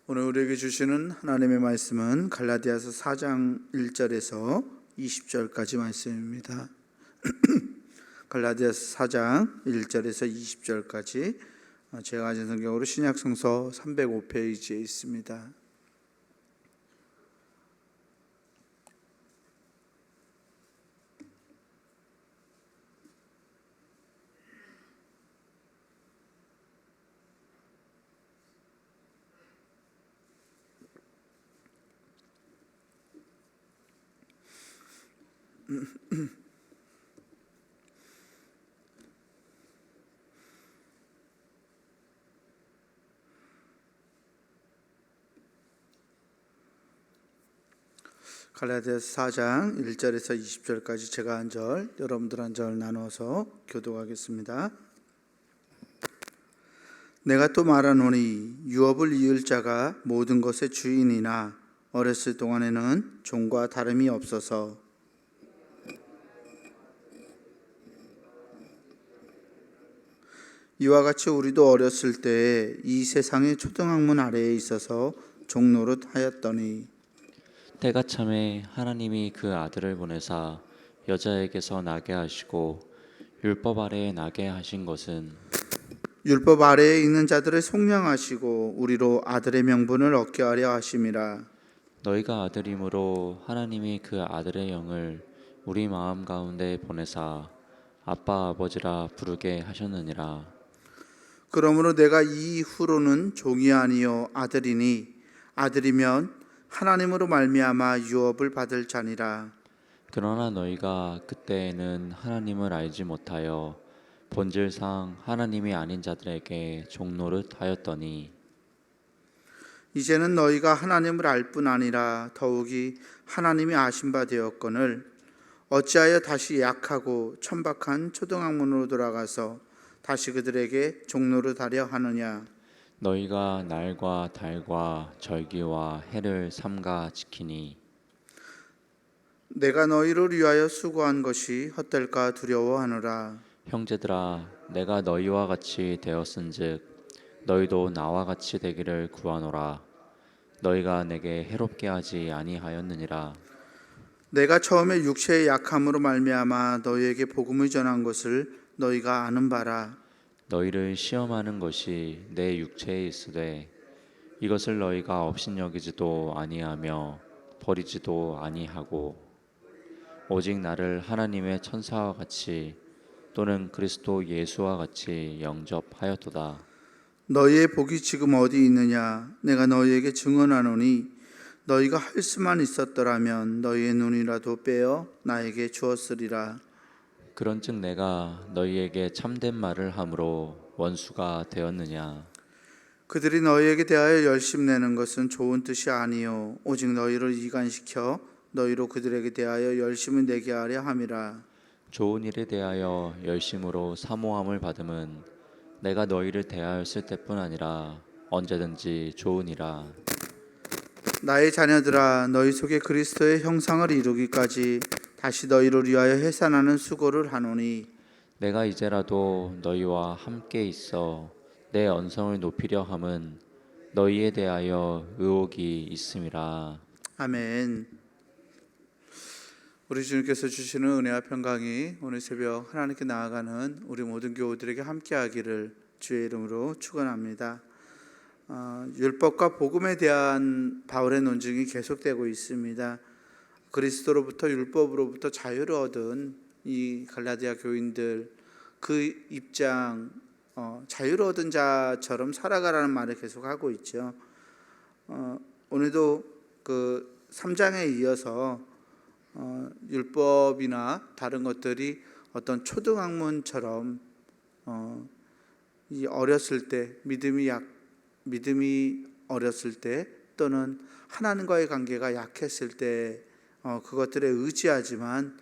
오늘 우리에게 주시는 하나님의 말씀은 갈라디아서 4장 1절에서 20절까지 말씀입니다. 갈라디아서 4장 1절에서 20절까지 제가 가진 성경으로 신약성서 305페이지에 있습니다. 갈라디아서 4장 1절에서 20절까지 제가 한 절, 여러분들 한 절 나눠서 교독하겠습니다. 내가 또 말하노니 유업을 이을 자가 모든 것의 주인이나 어렸을 동안에는 종과 다름이 없어서 이와 같이 우리도 어렸을 때에 이 세상의 초등학문 아래에 있어서 종 노릇하였더니 때가 참에 하나님이 그 아들을 보내사 여자에게서 나게 하시고 율법 아래에 나게 하신 것은 율법 아래에 있는 자들을 속량하시고 우리로 아들의 명분을 얻게 하려 하심이라. 너희가 아들이므로 하나님이 그 아들의 영을 우리 마음 가운데 보내사 아빠 아버지라 부르게 하셨느니라. 그러므로 내가 이후로는 종이 아니요 아들이니 아들이면 하나님으로 말미암아 유업을 받을 자니라. 그러나 너희가 그때에는 하나님을 알지 못하여 본질상 하나님이 아닌 자들에게 종노릇 하였더니 이제는 너희가 하나님을 알 뿐 아니라 더욱이 하나님이 아신 바 되었거늘 어찌하여 다시 약하고 천박한 초등학문으로 돌아가서 다시 그들에게 종노릇하려 하느냐. 너희가 날과 달과 절기와 해를 삼가 지키니 내가 너희를 위하여 수고한 것이 헛될까 두려워하노라. 형제들아 내가 너희와 같이 되었은즉 너희도 나와 같이 되기를 구하노라. 너희가 내게 해롭게 하지 아니하였느니라. 내가 처음에 육체의 약함으로 말미암아 너희에게 복음을 전한 것을 너희가 아는 바라. 너희를 시험하는 것이 내 육체에 있으되 이것을 너희가 업신여기지도 아니하며 버리지도 아니하고 오직 나를 하나님의 천사와 같이 또는 그리스도 예수와 같이 영접하였도다. 너희의 복이 지금 어디 있느냐. 내가 너희에게 증언하노니 너희가 할 수만 있었더라면 너희의 눈이라도 빼어 나에게 주었으리라. 그런즉 내가 너희에게 참된 말을 함으로 원수가 되었느냐. 그들이 너희에게 대하여 열심내는 것은 좋은 뜻이 아니요 오직 너희를 이간시켜 너희로 그들에게 대하여 열심을 내게 하려 함이라. 좋은 일에 대하여 열심으로 사모함을 받음은 내가 너희를 대하였을 때뿐 아니라 언제든지 좋으니라. 나의 자녀들아 너희 속에 그리스도의 형상을 이루기까지 다시 너희를 위하여 해산하는 수고를 하노니 내가 이제라도 너희와 함께 있어 내 언성을 높이려 함은 너희에 대하여 의혹이 있음이라. 아멘. 우리 주님께서 주시는 은혜와 평강이 오늘 새벽 하나님께 나아가는 우리 모든 교우들에게 함께하기를 주의 이름으로 축원합니다. 율법과 복음에 대한 바울의 논증이 계속되고 있습니다. 그리스도로부터 율법으로부터 자유를 얻은 이 갈라디아 교인들 그 입장 자유를 얻은 자처럼 살아가라는 말을 계속하고 있죠. 오늘도 그 3장에 이어서 율법이나 다른 것들이 어떤 초등학문처럼 이 어렸을 때 믿음이 어렸을 때 또는 하나님과의 관계가 약했을 때 그것들에 의지하지만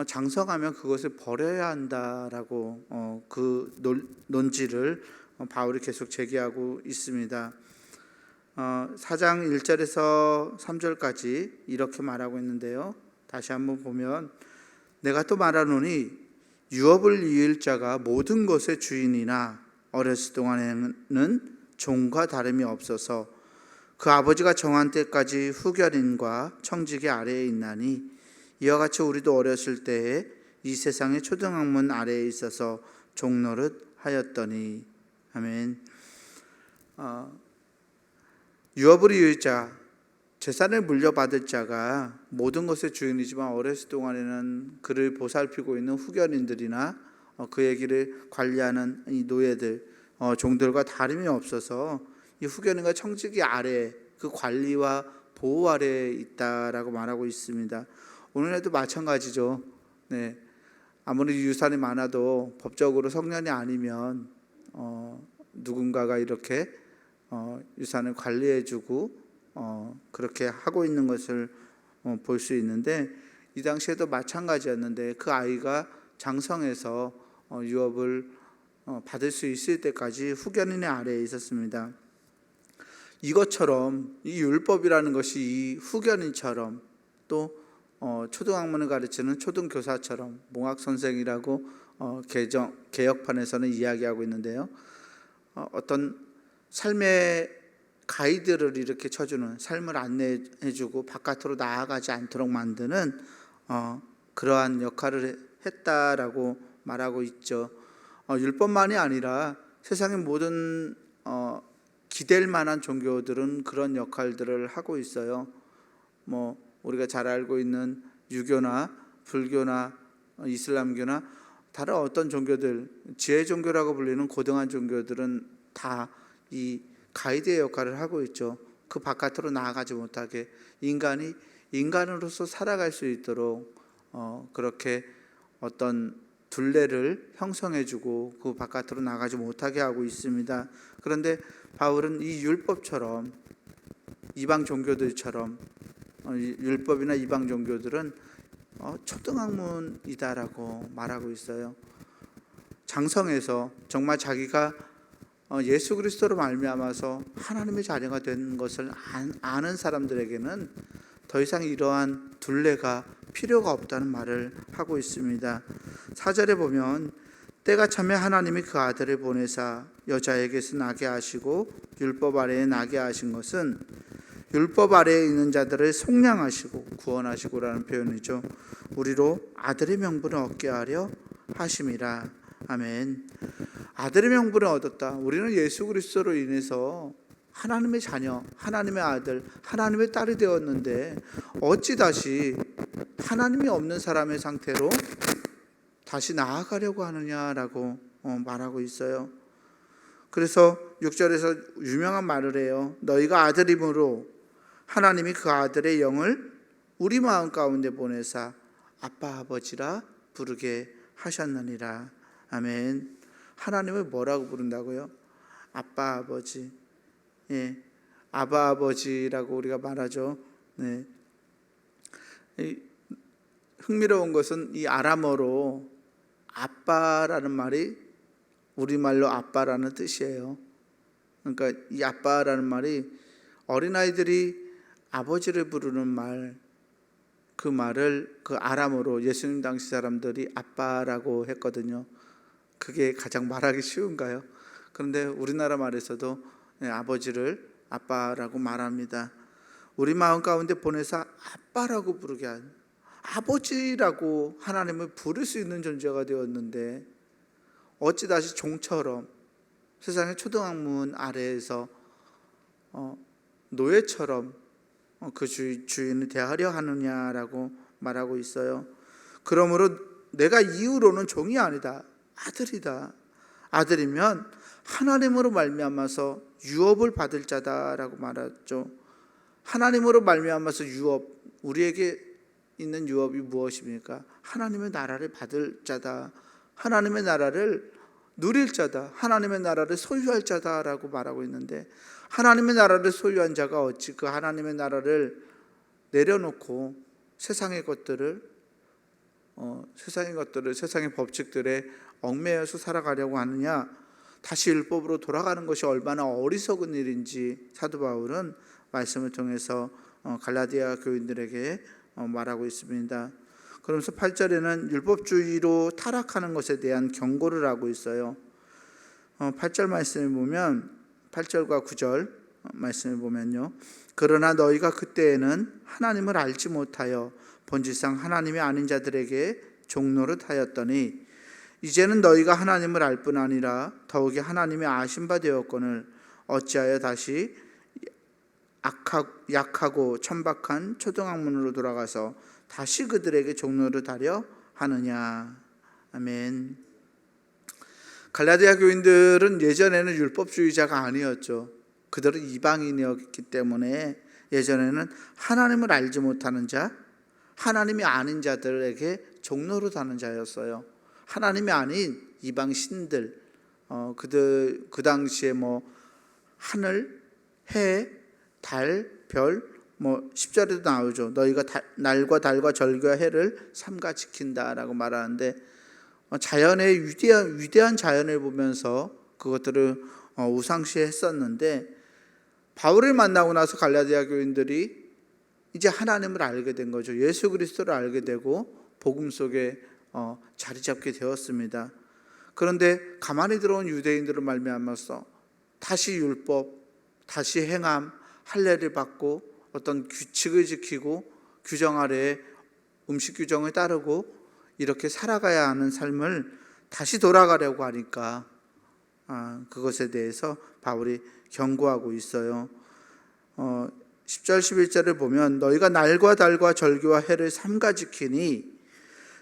장성하면 그것을 버려야 한다라고 그 논지를 바울이 계속 제기하고 있습니다. 4장 1절에서 3절까지 이렇게 말하고 있는데요. 다시 한번 보면 내가 또 말하노니 유업을 이을 자가 모든 것의 주인이나 어렸을 동안에는 종과 다름이 없어서 그 아버지가 정한 때까지 후견인과 청지기 아래에 있나니 이와 같이 우리도 어렸을 때에 이 세상의 초등학문 아래에 있어서 종노릇 하였더니. 아멘. 유업을 이을 자, 재산을 물려받을 자가 모든 것의 주인이지만 어렸을 동안에는 그를 보살피고 있는 후견인들이나 그의 길을 관리하는 이 노예들, 종들과 다름이 없어서 이 후견인과 청지기 아래, 그 관리와 보호 아래에 있다라고 말하고 있습니다. 오늘날도 마찬가지죠. 네. 아무리 유산이 많아도 법적으로 성년이 아니면 누군가가 이렇게 유산을 관리해주고 그렇게 하고 있는 것을 볼 수 있는데, 이 당시에도 마찬가지였는데 그 아이가 장성해서 유업을 받을 수 있을 때까지 후견인의 아래에 있었습니다. 이것처럼 이 율법이라는 것이 이 후견인처럼 또 초등학문을 가르치는 초등교사처럼, 몽학선생이라고 개혁판에서는 이야기하고 있는데요, 어떤 삶의 가이드를 이렇게 쳐주는, 삶을 안내해주고 바깥으로 나아가지 않도록 만드는 그러한 역할을 했다라고 말하고 있죠. 율법만이 아니라 세상의 모든 기댈 만한 종교들은 그런 역할들을 하고 있어요. 우리가 잘 알고 있는 유교나 불교나 이슬람교나 다른 어떤 종교들, 지혜 종교라고 불리는 고등한 종교들은 다 이 가이드의 역할을 하고 있죠. 그 바깥으로 나아가지 못하게 인간이 인간으로서 살아갈 수 있도록 그렇게 어떤 둘레를 형성해주고 그 바깥으로 나가지 못하게 하고 있습니다. 그런데 바울은 이 율법처럼, 이방 종교들처럼, 율법이나 이방 종교들은 초등학문이다라고 말하고 있어요. 장성해서 정말 자기가 예수 그리스도로 말미암아서 하나님의 자녀가 된 것을 아는 사람들에게는 더 이상 이러한 둘레가 필요가 없다는 말을 하고 있습니다. 4절에 보면 때가 차면 하나님이 그 아들을 보내사 여자에게서 나게 하시고 율법 아래에 나게 하신 것은 율법 아래에 있는 자들을 속량하시고 구원하시고라는 표현이죠. 우리로 아들의 명분을 얻게 하려 하심이라. 아멘. 아들의 명분을 얻었다. 우리는 예수 그리스도로 인해서 하나님의 자녀, 하나님의 아들, 하나님의 딸이 되었는데 어찌 다시 하나님이 없는 사람의 상태로 다시 나아가려고 하느냐라고 말하고 있어요. 그래서 6절에서 유명한 말을 해요. 너희가 아들임으로 하나님이 그 아들의 영을 우리 마음 가운데 보내사 아빠 아버지라 부르게 하셨느니라. 아멘. 하나님을 뭐라고 부른다고요? 아빠 아버지. 예, 아바 아버지라고 우리가 말하죠. 네. 흥미로운 것은 이 아람어로 아빠라는 말이 우리말로 아빠라는 뜻이에요. 그러니까 이 아빠라는 말이 어린아이들이 아버지를 부르는 말, 그 말을 그 아람어로 예수님 당시 사람들이 아빠라고 했거든요. 그게 가장 말하기 쉬운가요? 그런데 우리나라 말에서도 아버지를 아빠라고 말합니다. 우리 마음 가운데 보내서 아빠라고 부르게 한, 아버지라고 하나님을 부를 수 있는 존재가 되었는데 어찌 다시 종처럼 세상의 초등학문 아래에서 노예처럼 그 주인을 대하려 하느냐라고 말하고 있어요. 그러므로 내가 이후로는 종이 아니다, 아들이다. 아들이면 하나님으로 말미암아서 유업을 받을 자다라고 말했죠. 하나님으로 말미암아서 유업, 우리에게 있는 유업이 무엇입니까? 하나님의 나라를 받을 자다, 하나님의 나라를 누릴 자다, 하나님의 나라를 소유할 자다라고 말하고 있는데, 하나님의 나라를 소유한 자가 어찌 그 하나님의 나라를 내려놓고 세상의 것들을 세상의 법칙들에 얽매여서 살아가려고 하느냐? 다시 율법으로 돌아가는 것이 얼마나 어리석은 일인지 사도 바울은 말씀을 통해서 갈라디아 교인들에게 말하고 있습니다. 그러면서 8절에는 율법주의로 타락하는 것에 대한 경고를 하고 있어요. 8절 말씀을 보면 8절과 9절 말씀을 보면요. 그러나 너희가 그때에는 하나님을 알지 못하여 본질상 하나님이 아닌 자들에게 종노릇 하였더니 이제는 너희가 하나님을 알 뿐 아니라 더욱이 하나님이 아신 바 되었거늘 어찌하여 다시 약하고 천박한 초등학문으로 돌아가서 다시 그들에게 종노릇 하려 하느냐. 아멘. 갈라디아 교인들은 예전에는 율법주의자가 아니었죠. 그들은 이방인이었기 때문에 예전에는 하나님을 알지 못하는 자, 하나님이 아닌 자들에게 종노릇 하는 자였어요. 하나님이 아닌 이방 신들, 그 당시에 뭐 하늘, 해, 달, 별, 10절에도 나오죠. 너희가 날과 달과 절기와 해를 삼가 지킨다라고 말하는데, 자연의 위대한 자연을 보면서 그것들을 우상시했었는데, 바울을 만나고 나서 갈라디아 교인들이 이제 하나님을 알게 된 거죠. 예수 그리스도를 알게 되고 복음 속에 자리 잡게 되었습니다. 그런데 가만히 들어온 유대인들을 말미암아서 다시 율법, 다시 행함, 할례를 받고 어떤 규칙을 지키고 규정 아래에 음식 규정을 따르고 이렇게 살아가야 하는 삶을 다시 돌아가려고 하니까 그것에 대해서 바울이 경고하고 있어요. 10절 11절을 보면 너희가 날과 달과 절기와 해를 삼가 지키니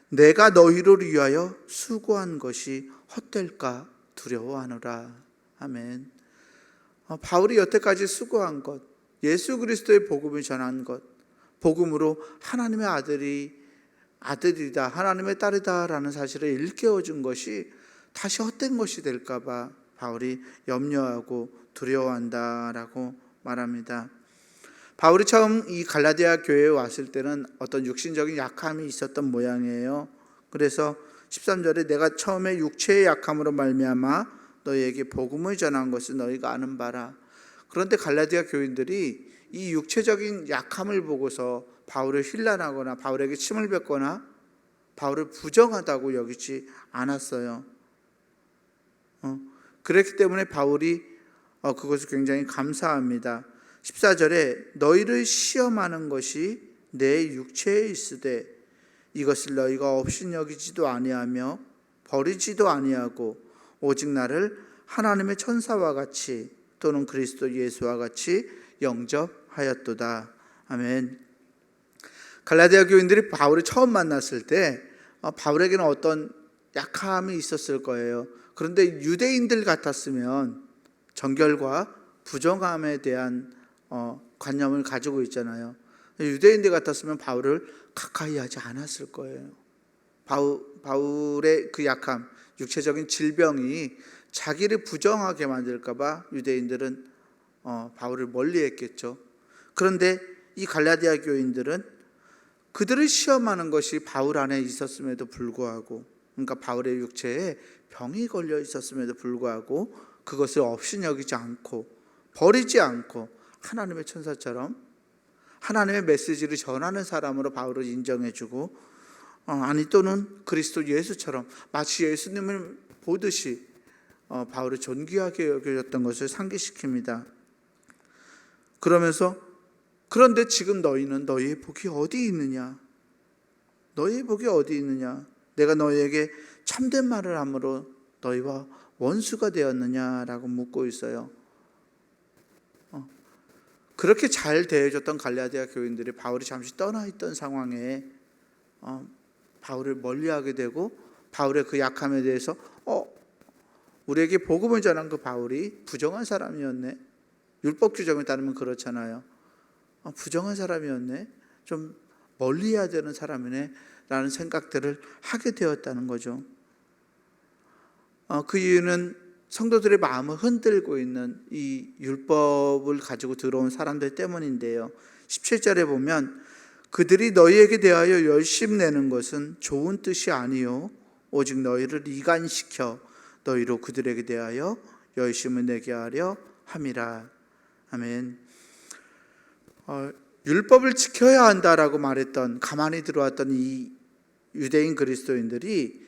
내가 너희를 위하여 수고한 것이 헛될까 두려워하노라. 아멘. 바울이 여태까지 수고한 것, 예수 그리스도의 복음을 전한 것, 복음으로 하나님의 아들이다, 하나님의 딸이다라는 사실을 일깨워준 것이 다시 헛된 것이 될까 봐 바울이 염려하고 두려워한다라고 말합니다. 바울이 처음 이 갈라디아 교회에 왔을 때는 어떤 육신적인 약함이 있었던 모양이에요. 그래서 13절에 내가 처음에 육체의 약함으로 말미암아 너희에게 복음을 전한 것을 너희가 아는 바라. 그런데 갈라디아 교인들이 이 육체적인 약함을 보고서 바울을 힐난하거나 바울에게 침을 뱉거나 바울을 부정하다고 여기지 않았어요. 그렇기 때문에 바울이 그것을 굉장히 감사합니다. 14절에 너희를 시험하는 것이 내 육체에 있으되 이것을 너희가 업신여기지도 아니하며 버리지도 아니하고 오직 나를 하나님의 천사와 같이 또는 그리스도 예수와 같이 영접하였도다. 아멘. 갈라디아 교인들이 바울을 처음 만났을 때 바울에게는 어떤 약함이 있었을 거예요. 그런데 유대인들 같았으면 정결과 부정함에 대한 관념을 가지고 있잖아요. 유대인들 같았으면 바울을 가까이 하지 않았을 거예요. 바울의 그 약함, 육체적인 질병이 자기를 부정하게 만들까 봐 유대인들은 바울을 멀리했겠죠. 그런데 이 갈라디아 교인들은 그들을 시험하는 것이 바울 안에 있었음에도 불구하고, 그러니까 바울의 육체에 병이 걸려 있었음에도 불구하고 그것을 업신여기지 않고 버리지 않고 하나님의 천사처럼 하나님의 메시지를 전하는 사람으로 바울을 인정해주고 또는 그리스도 예수처럼 마치 예수님을 보듯이 바울을 존귀하게 여겨졌던 것을 상기시킵니다. 그러면서 그런데 지금 너희는 너희의 복이 어디 있느냐? 너희의 복이 어디 있느냐? 내가 너희에게 참된 말을 함으로 너희와 원수가 되었느냐라고 묻고 있어요. 그렇게 잘 대해줬던 갈라디아 교인들이 바울이 잠시 떠나 있던 상황에 바울을 멀리하게 되고 바울의 그 약함에 대해서 우리에게 복음을 전한 그 바울이 부정한 사람이었네. 율법 규정에 따르면 그렇잖아요. 부정한 사람이었네. 좀 멀리해야 되는 사람이네 라는 생각들을 하게 되었다는 거죠. 그 이유는 성도들의 마음을 흔들고 있는 이 율법을 가지고 들어온 사람들 때문인데요. 17절에 보면 그들이 너희에게 대하여 열심내는 것은 좋은 뜻이 아니요 오직 너희를 이간시켜 너희로 그들에게 대하여 열심을 내게 하려 함이라. 아멘. 율법을 지켜야 한다라고 말했던, 가만히 들어왔던 이 유대인 그리스도인들이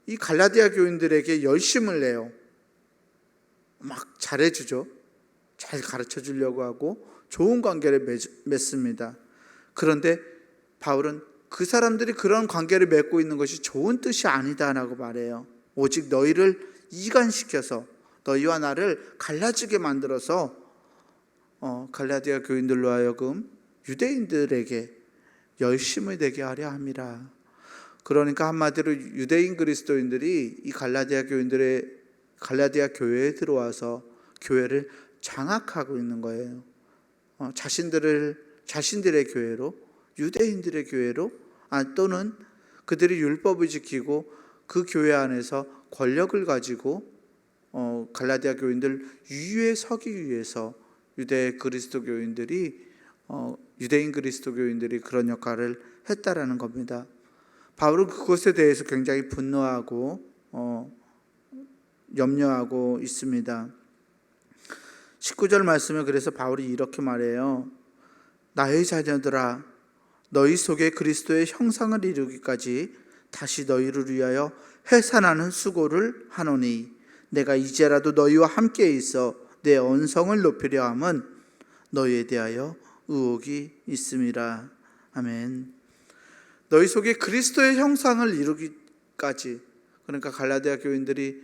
이 갈라디아 교인들에게 열심을 내요. 막 잘해주죠. 잘 가르쳐 주려고 하고 좋은 관계를 맺습니다. 그런데 바울은 그 사람들이 그런 관계를 맺고 있는 것이 좋은 뜻이 아니다라고 말해요. 오직 너희를 이간시켜서 너희와 나를 갈라지게 만들어서 갈라디아 교인들로 하여금 유대인들에게 열심을 내게 하려 함이라. 그러니까 한마디로 유대인 그리스도인들이 이 갈라디아 교회에 들어와서 교회를 장악하고 있는 거예요. 자신들의 교회로, 유대인들의 교회로, 또는 그들이 율법을 지키고 그 교회 안에서 권력을 가지고 갈라디아 교인들 위에 서기 위해서 유대인 그리스도 교인들이 그런 역할을 했다라는 겁니다. 바울은 그것에 대해서 굉장히 분노하고 염려하고 있습니다. 19절 말씀에 그래서 바울이 이렇게 말해요. 나의 자녀들아, 너희 속에 그리스도의 형상을 이루기까지 다시 너희를 위하여 해산하는 수고를 하노니 내가 이제라도 너희와 함께 있어 내 언성을 높이려 함은 너희에 대하여 의혹이 있음이라. 아멘. 너희 속에 그리스도의 형상을 이루기까지, 그러니까 갈라디아 교인들이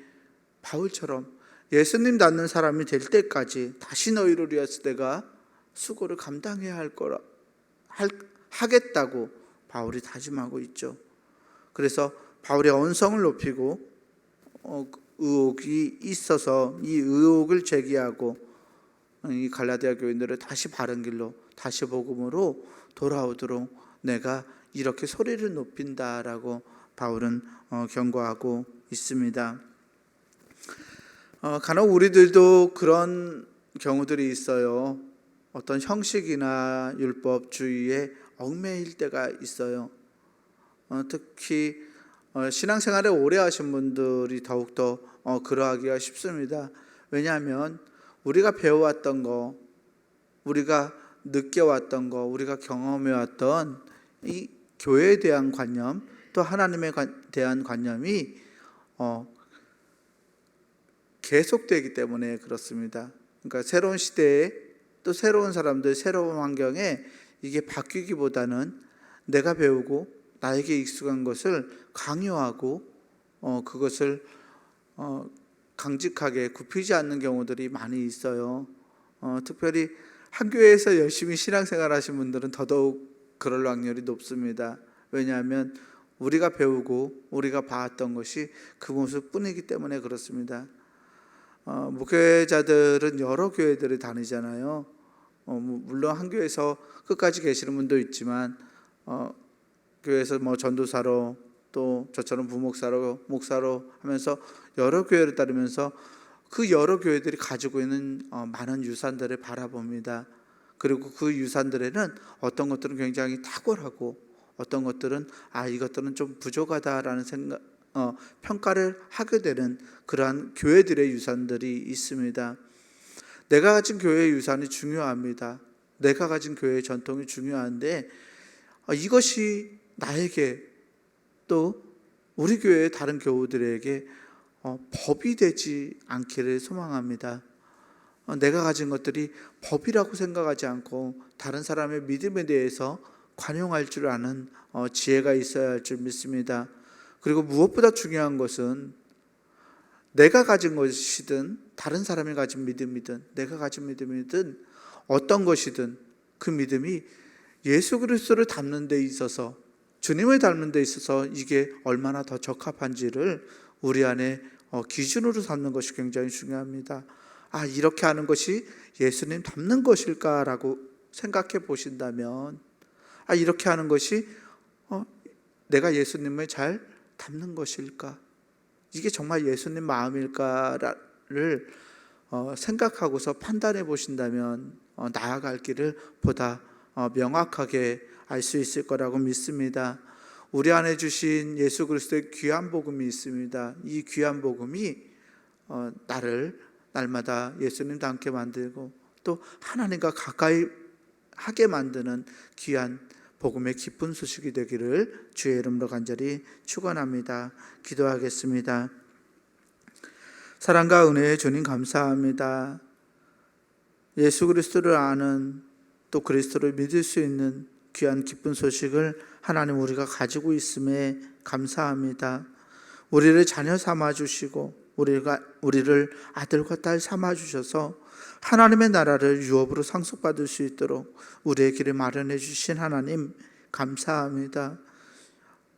바울처럼 예수님 닮는 사람이 될 때까지 다시 너희를 위해서 내가 수고를 감당해야 하겠다고 바울이 다짐하고 있죠. 그래서 바울의 언성을 높이고 의혹이 있어서 이 의혹을 제기하고 이 갈라디아 교인들을 다시 바른 길로, 다시 복음으로 돌아오도록 내가 이렇게 소리를 높인다라고 바울은 경고하고 있습니다. 간혹 우리들도 그런 경우들이 있어요. 어떤 형식이나 율법주의에 얽매일 때가 있어요. 특히 신앙생활을 오래 하신 분들이 더욱더 그러하기가 쉽습니다. 왜냐하면 우리가 배워왔던 거, 우리가 느껴왔던 거, 우리가 경험해왔던 이 교회에 대한 관념, 또 하나님에 대한 관념이 계속되기 때문에 그렇습니다. 그러니까 새로운 시대에 또 새로운 사람들, 새로운 환경에 이게 바뀌기보다는 내가 배우고 나에게 익숙한 것을 강요하고 그것을 강직하게 굽히지 않는 경우들이 많이 있어요. 특별히 한 교회에서 열심히 신앙생활 하신 분들은 더더욱 그럴 확률이 높습니다. 왜냐하면 우리가 배우고 우리가 봐왔던 것이 그 모습뿐이기 때문에 그렇습니다. 목회자들은 여러 교회들을 다니잖아요. 물론 한 교회에서 끝까지 계시는 분도 있지만 교회에서 전도사로, 또 저처럼 부목사로, 목사로 하면서 여러 교회를 따르면서 그 여러 교회들이 가지고 있는 많은 유산들을 바라봅니다. 그리고 그 유산들에는 어떤 것들은 굉장히 탁월하고 어떤 것들은 이것들은 좀 부족하다라는 평가를 하게 되는 그러한 교회들의 유산들이 있습니다. 내가 가진 교회의 유산이 중요합니다. 내가 가진 교회의 전통이 중요한데 이것이 나에게 또 우리 교회의 다른 교우들에게 법이 되지 않기를 소망합니다. 내가 가진 것들이 법이라고 생각하지 않고 다른 사람의 믿음에 대해서 관용할 줄 아는 지혜가 있어야 할 줄 믿습니다. 그리고 무엇보다 중요한 것은 내가 가진 것이든 다른 사람이 가진 믿음이든 내가 가진 믿음이든 어떤 것이든 그 믿음이 예수 그리스도를 닮는 데 있어서, 주님을 닮는 데 있어서 이게 얼마나 더 적합한지를 우리 안에 기준으로 삼는 것이 굉장히 중요합니다. 이렇게 하는 것이 예수님 닮는 것일까라고 생각해 보신다면, 이렇게 하는 것이 내가 예수님을 잘 닮는 것일까? 이게 정말 예수님 마음일까를 생각하고서 판단해 보신다면 나아갈 길을 보다 명확하게 알 수 있을 거라고 믿습니다. 우리 안에 주신 예수 그리스도의 귀한 복음이 있습니다. 이 귀한 복음이 나를 날마다 예수님 닮게 만들고 또 하나님과 가까이 하게 만드는 귀한 복음의 기쁜 소식이 되기를 주의 이름으로 간절히 축원합니다. 기도하겠습니다. 사랑과 은혜의 주님 감사합니다. 예수 그리스도를 아는, 또 그리스도를 믿을 수 있는 귀한 기쁜 소식을 하나님 우리가 가지고 있음에 감사합니다. 우리를 자녀 삼아 주시고 우리를 아들과 딸 삼아 주셔서 하나님의 나라를 유업으로 상속받을 수 있도록 우리의 길을 마련해 주신 하나님 감사합니다.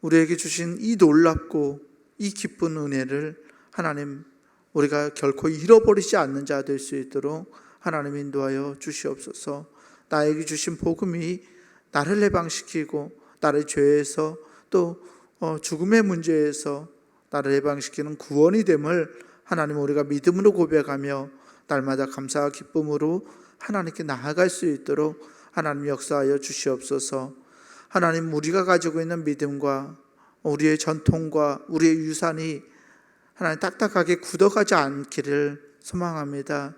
우리에게 주신 이 놀랍고 이 기쁜 은혜를 하나님 우리가 결코 잃어버리지 않는 자 될 수 있도록 하나님 인도하여 주시옵소서. 나에게 주신 복음이 나를 해방시키고 나를 죄에서 또 죽음의 문제에서 나를 해방시키는 구원이 됨을 하나님 우리가 믿음으로 고백하며 날마다 감사와 기쁨으로 하나님께 나아갈 수 있도록 하나님 역사하여 주시옵소서. 하나님 우리가 가지고 있는 믿음과 우리의 전통과 우리의 유산이 하나님 딱딱하게 굳어가지 않기를 소망합니다.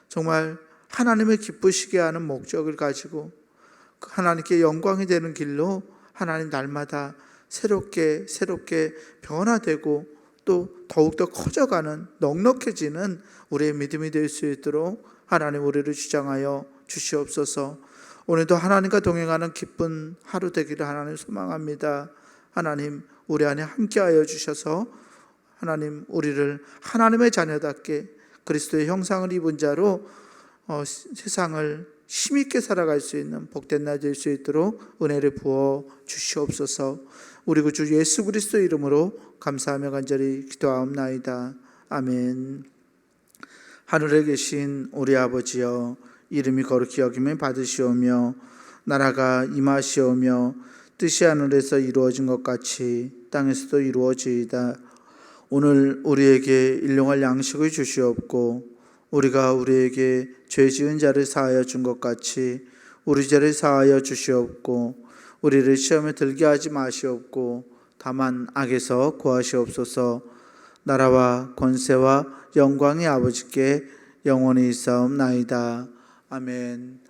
정말 하나님을 기쁘시게 하는 목적을 가지고 하나님께 영광이 되는 길로 하나님 날마다 새롭게 변화되고 또 더욱더 커져가는 넉넉해지는 우리의 믿음이 될 수 있도록 하나님 우리를 주장하여 주시옵소서. 오늘도 하나님과 동행하는 기쁜 하루 되기를 하나님 소망합니다. 하나님 우리 안에 함께하여 주셔서 하나님 우리를 하나님의 자녀답게 그리스도의 형상을 입은 자로 세상을 힘있게 살아갈 수 있는 복된 날 될 수 있도록 은혜를 부어 주시옵소서. 우리 구주 예수 그리스도 이름으로 감사하며 간절히 기도하옵나이다. 아멘. 하늘에 계신 우리 아버지여, 이름이 거룩히 여김을 받으시오며 나라가 임하시오며 뜻이 하늘에서 이루어진 것 같이 땅에서도 이루어지이다. 오늘 우리에게 일용할 양식을 주시옵고 우리가 우리에게 죄 지은 자를 사하여 준 것 같이 우리 죄를 사하여 주시옵고 우리를 시험에 들게 하지 마시옵고 다만 악에서 구하시옵소서. 나라와 권세와 영광이 아버지께 영원히 있사옵나이다. 아멘.